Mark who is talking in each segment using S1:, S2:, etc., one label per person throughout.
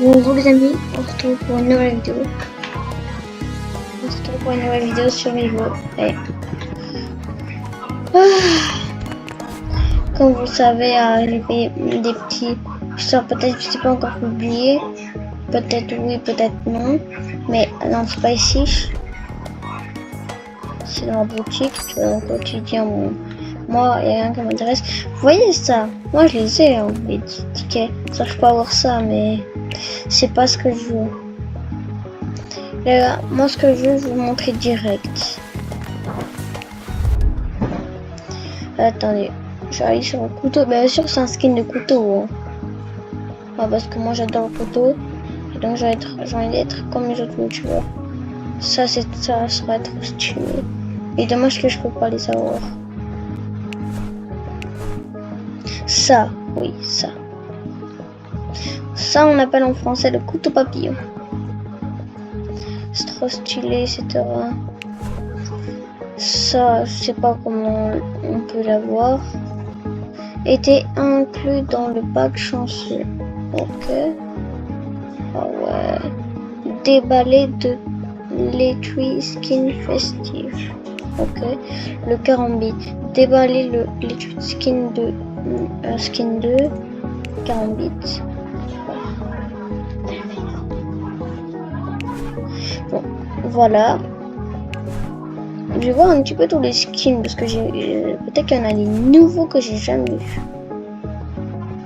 S1: Bonjour les amis, on se retrouve pour une nouvelle vidéo. Sur Vivo. Et... Comme vous le savez, j'ai fait des petits histoires, peut-être je sais pas encore publié. Peut-être oui, peut-être non. Mais non, c'est pas ici. C'est dans la boutique, au quotidien. Moi, il n'y a rien qui m'intéresse. Vous voyez ça? Moi, je les ai, les tickets. Ça, je peux avoir ça, mais c'est pas ce que je veux. Là, moi, ce que je veux vous montrer direct. Attendez, j'arrive sur le couteau. Bien sûr, c'est un skin de couteau. Hein. Ouais, parce que moi, j'adore le couteau. Et donc, j'ai envie d'être comme les autres youtubeurs. Ça serait trop stylé. Et dommage que je peux pas les avoir. Ça, oui, ça. Ça, on appelle en français le couteau papillon. C'est trop stylé, etc. Ça, je sais pas comment on peut l'avoir. Était inclus dans le pack chanceux. Ok. Ah ouais. Déballé de l'étui skin festif. Ok. Le carambit. Déballer l'étui skin de skin 2. Carambit. Bon, voilà. Je vais voir un petit peu tous les skins parce que peut-être qu'il y en a des nouveaux que j'ai jamais vus.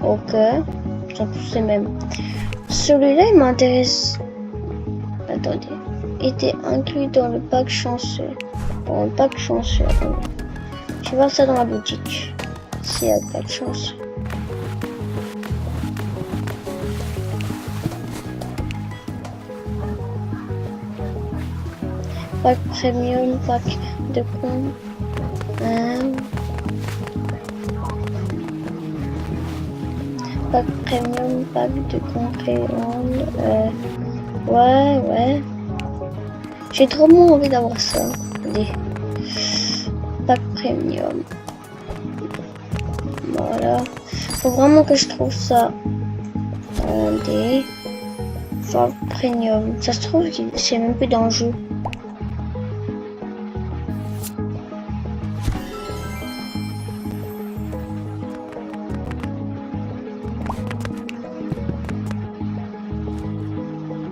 S1: Ok, sont tous les mêmes. Celui-là il m'intéresse. Attendez, était inclus dans le pack chanceux. Dans le pack chanceux. Attendez. Je vais voir ça dans la boutique. S'il y a le pack chanceux. Pack premium, pack de con. Pack premium, pack de complément. Ouais. J'ai trop envie d'avoir ça. Allez. Pack premium. Voilà. Faut vraiment que je trouve ça. Des. Pack premium. Ça se trouve, c'est même plus dans le jeu.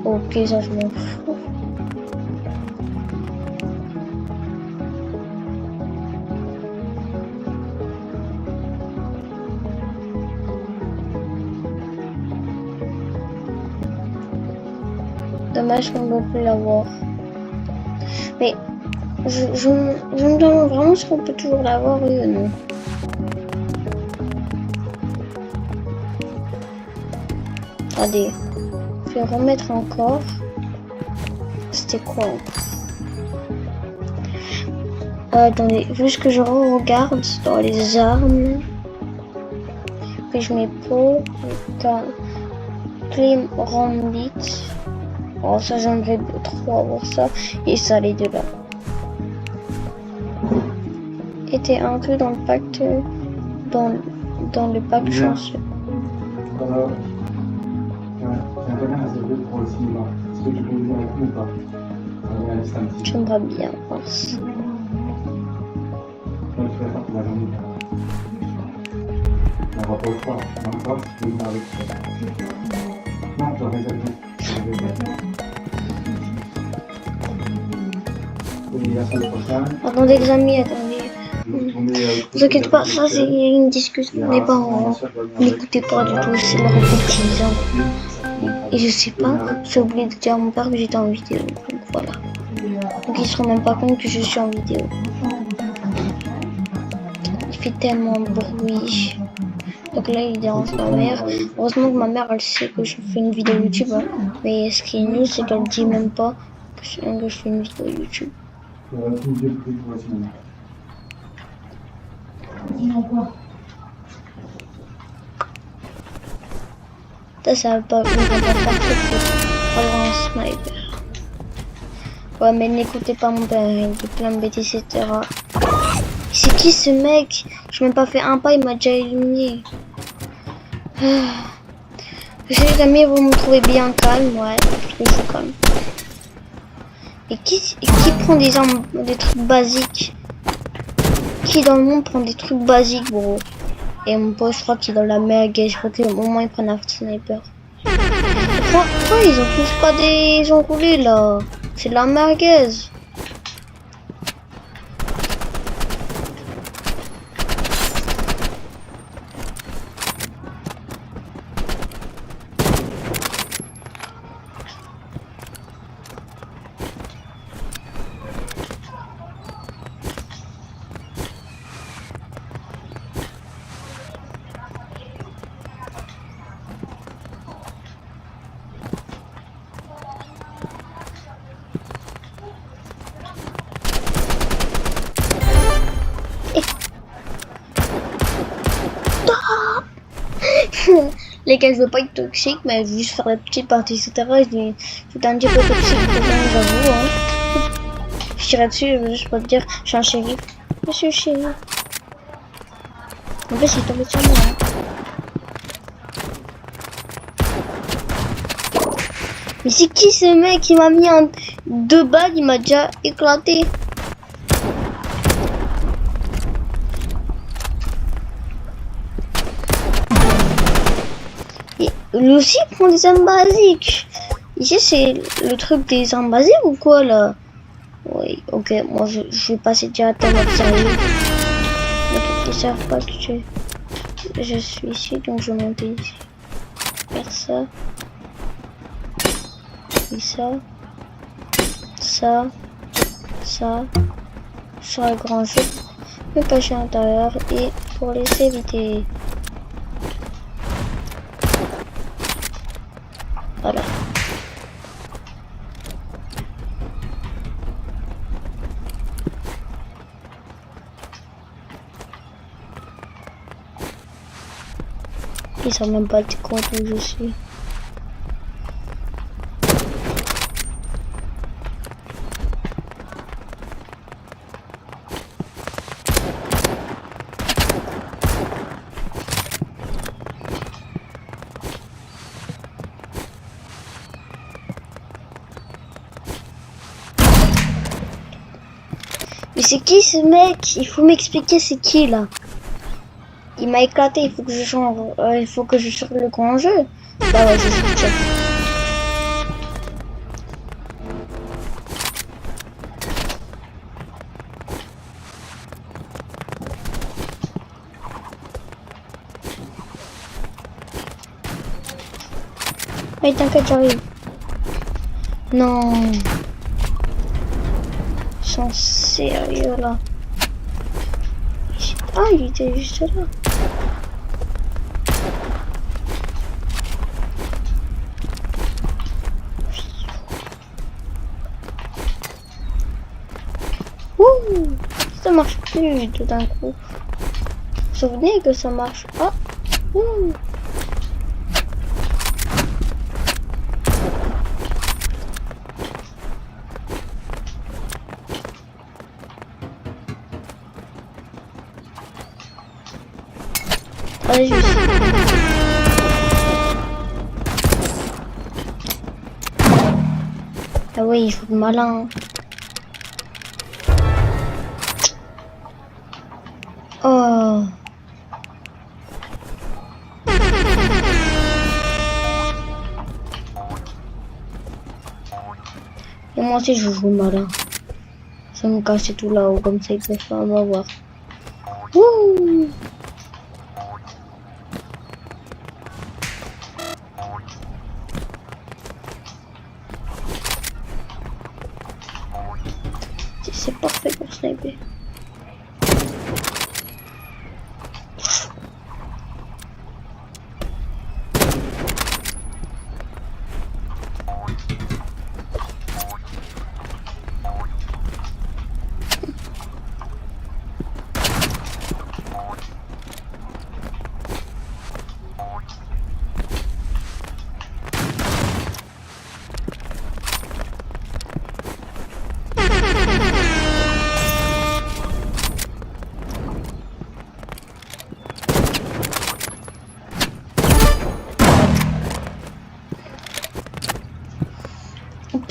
S1: Ok, ça je m'en fous. Dommage qu'on ne peut plus l'avoir. Mais je me demande vraiment si on peut toujours l'avoir, oui ou non. Attendez. Je vais remettre encore. C'était quoi encore? Attendez, juste que je regarde dans les armes. Puis je mets peau. Clem Rambit. Oh, ça j'aimerais trop avoir ça. Et ça, les deux là. Était inclus dans le pacte. Dans le pack chanceux. J'aimerais bien voir ça. Attendez les amis, attendez. Vous inquiétez pas, ça c'est une discussion. Les parents n'écoutez pas du tout, c'est leur quotidien. Et je sais pas, j'ai oublié de dire à mon père que j'étais en vidéo. Donc voilà. Donc ils se rendent même pas compte que je suis en vidéo. Il fait tellement de bruit. Donc là il dérange ma mère. Heureusement que ma mère elle sait que je fais une vidéo YouTube. Hein. Mais ce qui est nul c'est qu'elle dit même pas que je fais une vidéo YouTube. Ça va pas avoir un sniper. Ouais, mais n'écoutez pas mon père, il dit plein de bêtises, etc. C'est qui ce mec? Je n'ai même pas fait un pas, il m'a déjà éliminé. Si les amis, vous me trouvez bien calme, ouais, je trouve ça calme. Et qui prend des armes, des trucs basiques? Qui dans le monde prend des trucs basiques, bro? Et mon pote, je crois qu'il est dans la merguez. Je crois qu'au moment il prend un sniper. Pourquoi ils ont tous pas des enroulés là? C'est de la merguez. Les gars, je veux pas être toxique, mais juste faire la petite partie, etc. J'étais un petit peu toxique, j'avoue. Hein. Je tirais dessus, je veux juste pas te dire, je suis un shérif. Monsieur shérif. En fait, il est tombé sur moi. Hein. Mais c'est qui ce mec qui m'a mis en 2 balles, il m'a déjà éclaté. Lui aussi il prend des armes basiques. Ici c'est le truc des armes basiques ou quoi là? Oui, ok, moi je vais passer directement à sérieux. Les trucs qui servent pas que je suis ici, donc je vais monter ici. Faire ça. Et ça. Ça. Ça. Sur le grand jeu. Me cacher à l'intérieur et pour laisser éviter. Voilà. Ils savent même pas compte où je suis. Mais c'est qui ce mec? Il faut m'expliquer c'est qui là. Il m'a éclaté, il faut que je change, il faut que je change le grand jeu. Bah ouais, je suis ouais, t'inquiète, j'arrive. Non. Ils sont sérieux là. Ah, il était juste là. Ouh, ça marche plus tout d'un coup. Vous vous souvenez que ça marche pas? Ouh. Allez, juste. Ah oui, il faut être malin. Oh. Et moi aussi je joue malin. Ça me casse tout là-haut, comme ça ils peuvent pas m'avoir. Wouh. C'est parfait pour sniper.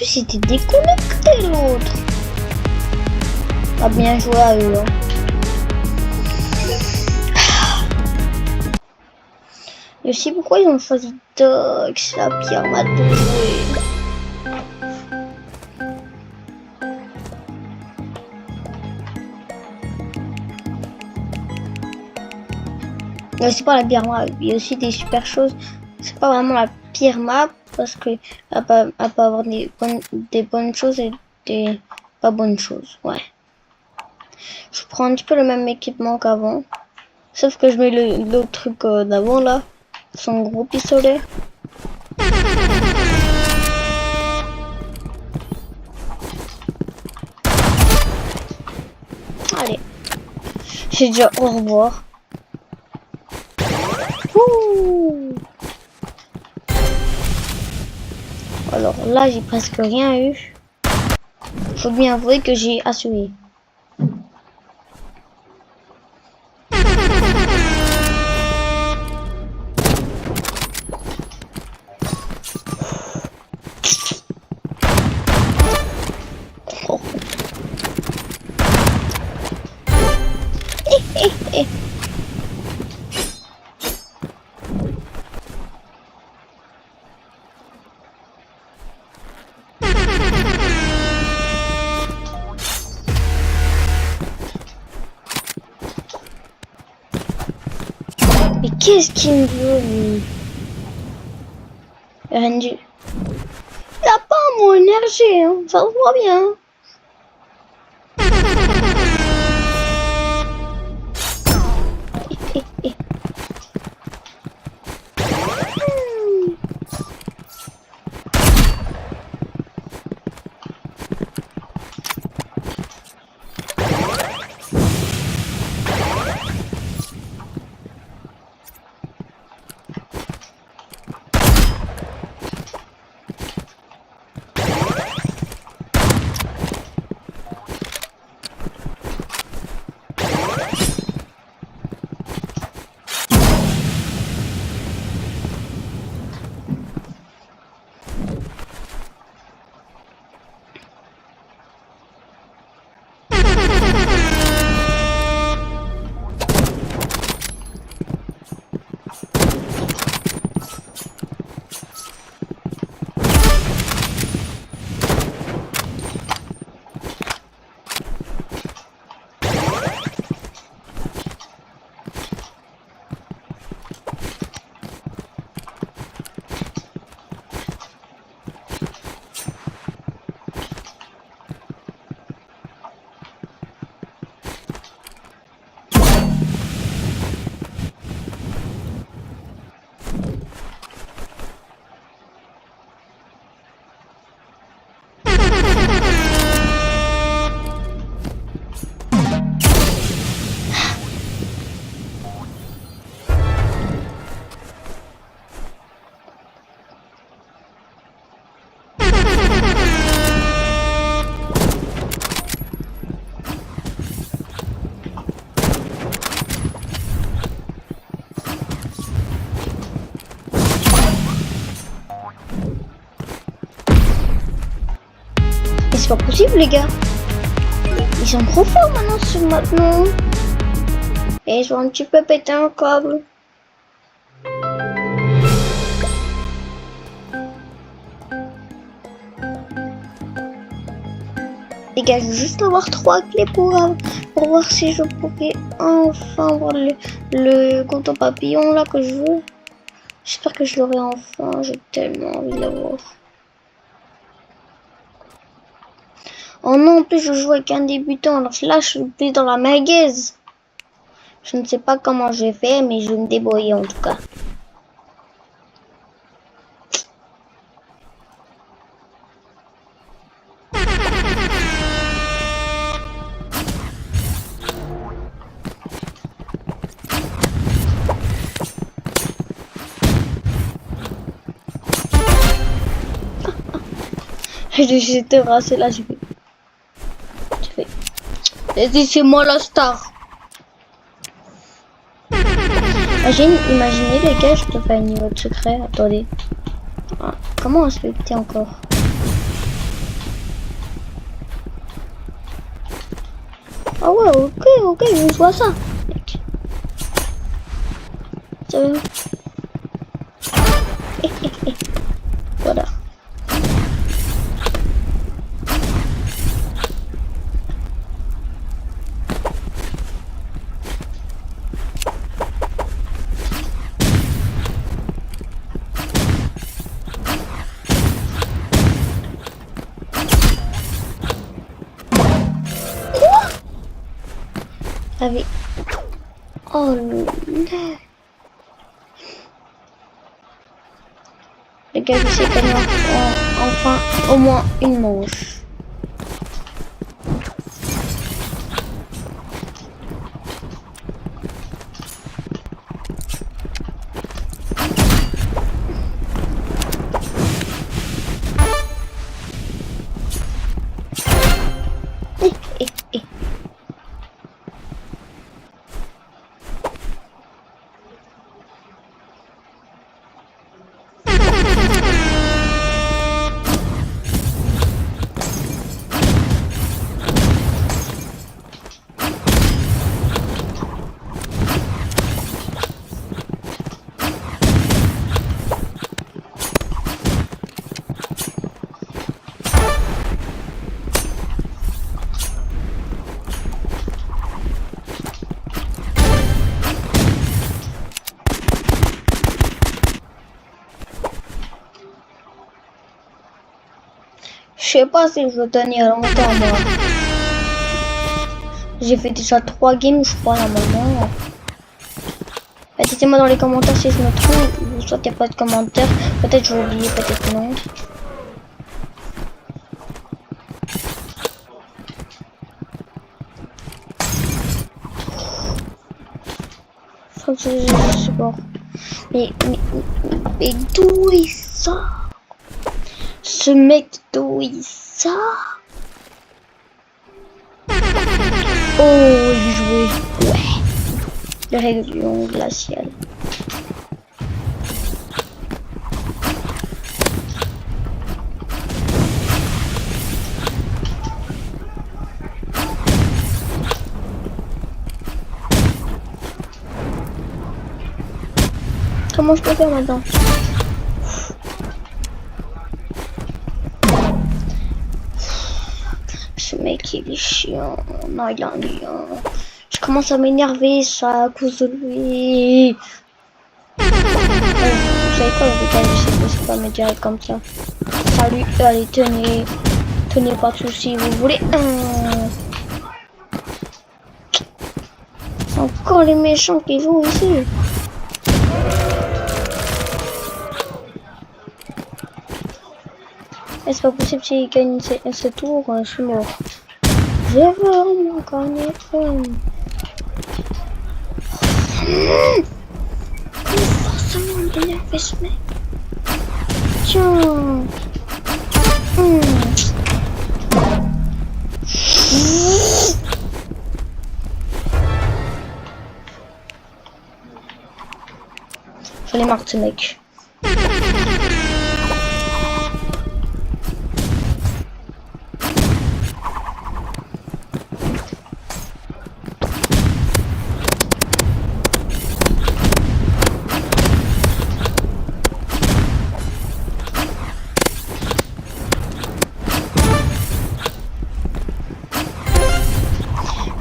S1: plus, il était déconnecté l'autre. Ah, bien joué à eux. Hein. Et aussi, pourquoi ils ont choisi Dox, la pierre mat pour jouer. Mais c'est pas la pire map, il y a aussi des super choses. C'est pas vraiment la pire map parce que elle peut avoir des bonnes choses et des pas bonnes choses. Ouais. Je prends un petit peu le même équipement qu'avant. Sauf que je mets l'autre truc d'avant là. Son gros pistolet. Allez. J'ai déjà au revoir. Ouh. Alors là, j'ai presque rien eu. Faut bien avouer que j'ai assuré. Oh. Eh. Mais qu'est-ce qu'il me veut, lui? Rien du... Il a pas mon énergie, hein. Ça se voit bien. C'est pas possible, les gars. Ils sont trop forts maintenant. Et ils ont un petit peu pété un câble. Les gars, je vais juste avoir 3 clés pour voir si je pourrais enfin avoir le compte papillon là que je veux. J'espère que je l'aurai enfin. J'ai tellement envie de l'avoir. Oh non, en plus je joue avec un débutant, alors là je suis plus dans la merguez. Je ne sais pas comment je vais faire, mais je vais me débrouiller en tout cas. J'ai terrassé là, j'ai fait. Laissez-moi la star. Imaginez les gars, je te fais un niveau de secret. Attendez. Ah, comment on se fait péter encore? Ah ouais, ok, je vois ça, mec. Ça veut... Voilà. Avec... Oh non. Le gars, il s'est gagné enfin au moins une manche. Je sais pas si je veux tenir longtemps, moi. J'ai fait déjà 3 games, je crois, normalement. Dites-moi dans les commentaires si je me trompe, ou soit il n'y a pas de commentaires. Peut-être j'ai oublié, peut-être non. Je sais pas. Mais d'où il sort? Ce mec, d'où il sort? Oh, il jouait. Ouais. Le rayon glacial. Comment je peux faire maintenant? Ce mec il est chiant. Non, il est ennuyant. Je commence à m'énerver ça à cause de lui. Vous savez quoi, les gars, je sais pas me dire comme ça. Salut, allez, tenez pas de soucis, vous voulez. Encore les méchants qui jouent ici. C'est pas possible s'il gagne ce tour, je suis mort. Je veux vraiment gagner. Comment forcément m'énerver ce mec? Tiens. J'en ai marre de ce mec.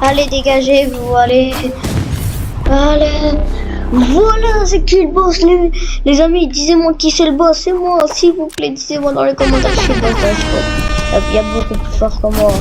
S1: Allez, dégagez-vous, allez. Allez. Voilà, c'est qui le boss, les amis. Disez-moi qui c'est le boss, c'est moi. S'il vous plaît, disez-moi dans les commentaires qui c'est le boss. Il y a beaucoup plus fort que moi.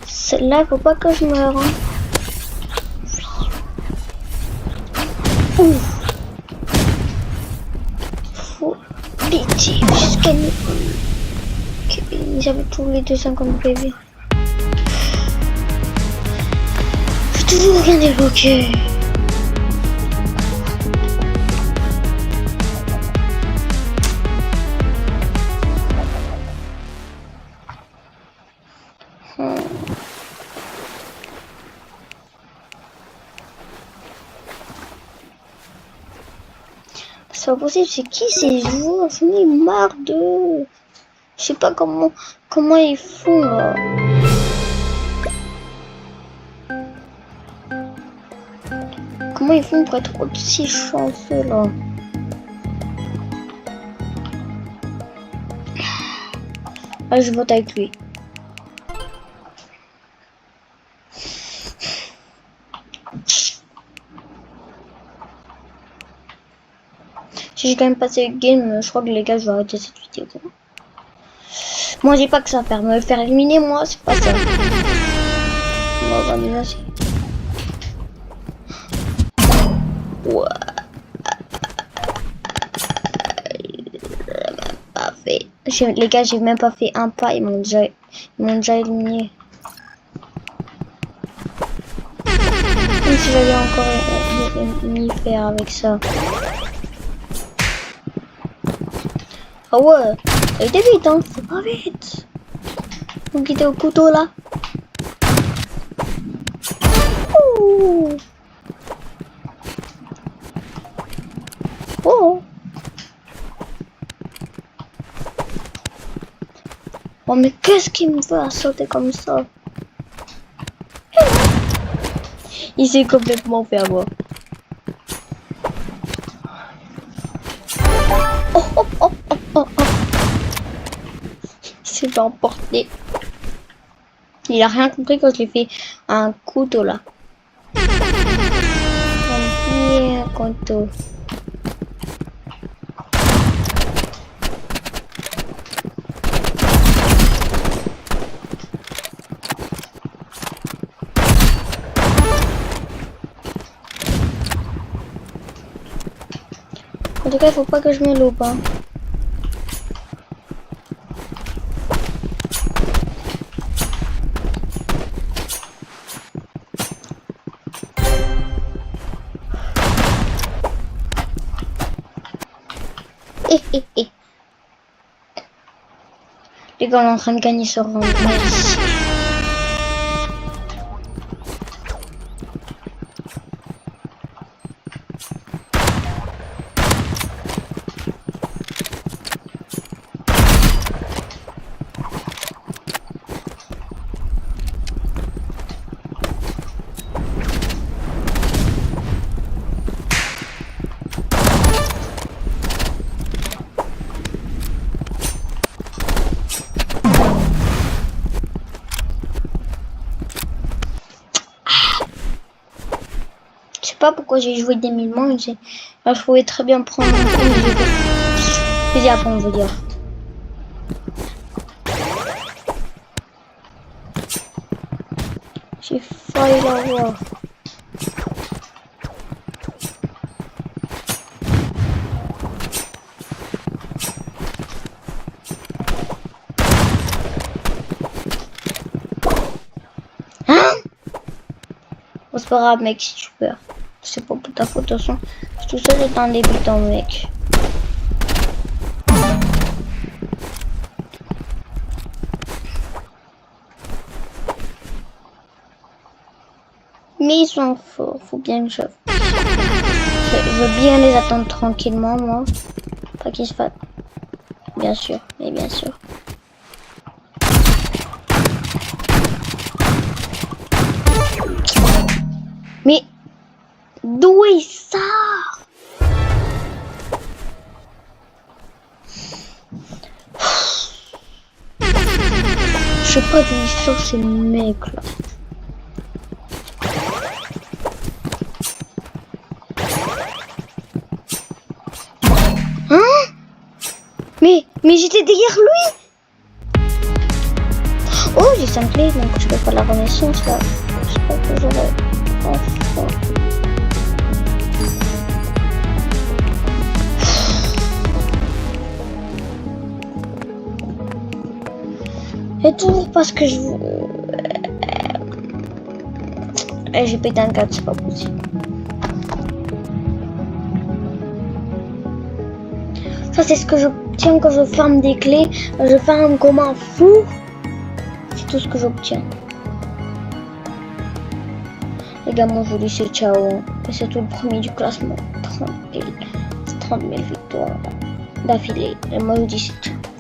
S1: Celle-là, faut pas que je meure. Hein. Ouf. Faut pitié jusqu'à nous. Okay. J'avais tous les 250 PV. J'ai toujours rien évoqué. C'est pas possible, c'est qui ces joueurs? J'en ai marre d'eux. Je sais pas comment ils font là. Comment ils font pour être aussi chanceux là? Ah, je vote avec lui. Si j'ai quand même passé le game, je crois que les gars, je vais arrêter cette vidéo. Moi, j'ai pas que ça à faire. Me faire éliminer, moi, c'est pas ça. On va déjà essayer. Ouais. Pas fait. Les gars, j'ai même pas fait un pas. Ils m'ont déjà éliminé. Comme si j'allais encore m'y faire avec ça. Ah ouais, il était vite, hein. C'est pas vite. Vous quittez au couteau là. Ouh. Oh. Oh mais qu'est-ce qu'il me fait à sauter comme ça? Il s'est complètement fait avoir. Oh oh oh oh oh oh. Il s'est fait emporter. Il a rien compris quand je lui ai fait un couteau là. Un couteau. En tout cas, il faut pas que je me loupe. Hein. Les gars, on est en train de gagner ce round. Merci. Je sais pas pourquoi j'ai joué des milements. Je pouvais très bien prendre un coup, mais j'ai après on veut dire. J'ai failli l'avoir. Hein? Bon, c'est pas grave mec si tu perds. C'est pas pour ta faute, de toute façon. Tout ça, c'est un débutant, mec. Mais ils sont forts, faut bien que je veux bien les attendre tranquillement, moi. Pas qu'ils se fassent. Bien sûr, mais bien sûr. Mais d'où il sort? Je sais pas d'où il sort ces mecs là. Hein? Mais j'étais derrière lui. Oh, j'ai 5 clés, donc je peux faire la renaissance là. Je sais pas que j'aurais. Enfin. Et toujours parce que je veux. Et j'ai pété un câble, c'est pas possible. Ça, c'est ce que j'obtiens quand je ferme des clés. Je ferme comme un fou. C'est tout ce que j'obtiens. Les gars, moi je vous dis c'est ciao. Et c'est tout le premier du classement. 30 000 victoires d'affilée. Et moi je vous dis c'est ciao.